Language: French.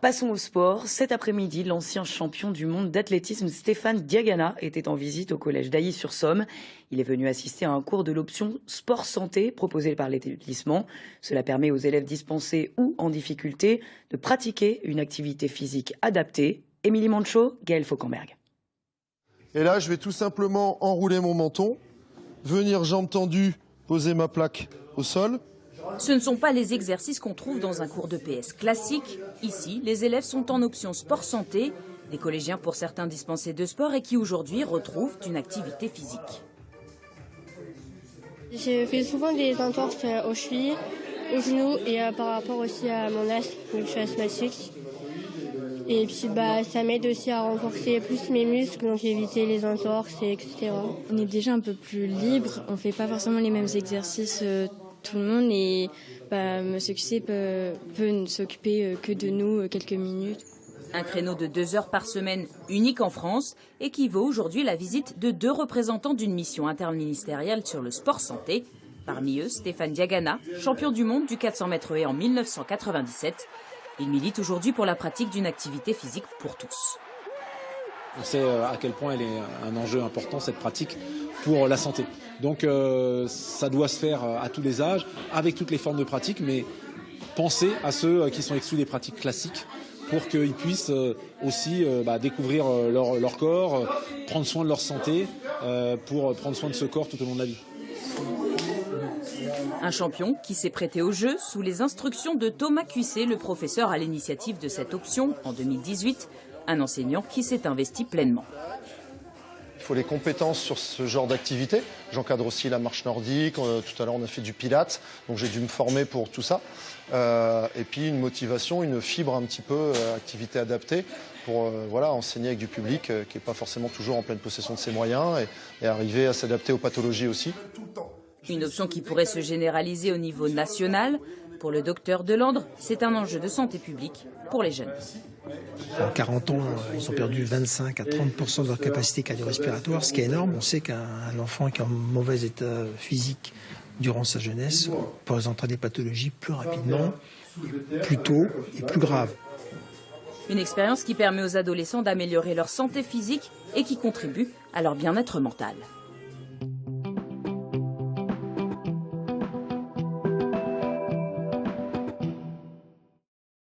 Passons au sport. Cet après-midi, l'ancien champion du monde d'athlétisme Stéphane Diagana était en visite au collège d'Ailly-sur-Somme. Il est venu assister à un cours de l'option sport santé proposé par l'établissement. Cela permet aux élèves dispensés ou en difficulté de pratiquer une activité physique adaptée. Émilie Mancho, Gaël Fauquemberg. Et là, je vais tout simplement enrouler mon menton, venir jambes tendues, poser ma plaque au sol. Ce ne sont pas les exercices qu'on trouve dans un cours de PS classique. Ici, les élèves sont en option sport santé, des collégiens pour certains dispensés de sport et qui aujourd'hui retrouvent une activité physique. Je fais souvent des entorses aux chevilles, aux genoux et par rapport aussi à mon asthme, vu que je suis asthmatique. Et puis ça m'aide aussi à renforcer plus mes muscles, donc éviter les entorses, etc. On est déjà un peu plus libre, on ne fait pas forcément les mêmes exercices tout le monde et Monsieur QC peut ne s'occuper que de nous quelques minutes. Un créneau de 2 heures par semaine unique en France équivaut aujourd'hui à la visite de 2 représentants d'une mission interministérielle sur le sport santé. Parmi eux, Stéphane Diagana, champion du monde du 400 mètres haies en 1997. Il milite aujourd'hui pour la pratique d'une activité physique pour tous. On sait à quel point elle est un enjeu important, cette pratique, pour la santé. Donc ça doit se faire à tous les âges, avec toutes les formes de pratique, mais penser à ceux qui sont exclus des pratiques classiques pour qu'ils puissent aussi découvrir leur corps, prendre soin de leur santé, pour prendre soin de ce corps tout au long de la vie. Un champion qui s'est prêté au jeu sous les instructions de Thomas Cuissé, le professeur à l'initiative de cette option en 2018, un enseignant qui s'est investi pleinement. Il faut les compétences sur ce genre d'activité. J'encadre aussi la marche nordique, tout à l'heure on a fait du pilates, donc j'ai dû me former pour tout ça. Et puis une motivation, une fibre un petit peu, activité adaptée pour enseigner avec du public qui n'est pas forcément toujours en pleine possession de ses moyens et arriver à s'adapter aux pathologies aussi. Une option qui pourrait se généraliser au niveau national. Pour le docteur Delandre, c'est un enjeu de santé publique pour les jeunes. En 40 ans, ils ont perdu 25 à 30% de leur capacité cardio-respiratoire, ce qui est énorme. On sait qu'un enfant qui est en mauvais état physique durant sa jeunesse présentera des pathologies plus rapidement, plus tôt et plus graves. Une expérience qui permet aux adolescents d'améliorer leur santé physique et qui contribue à leur bien-être mental.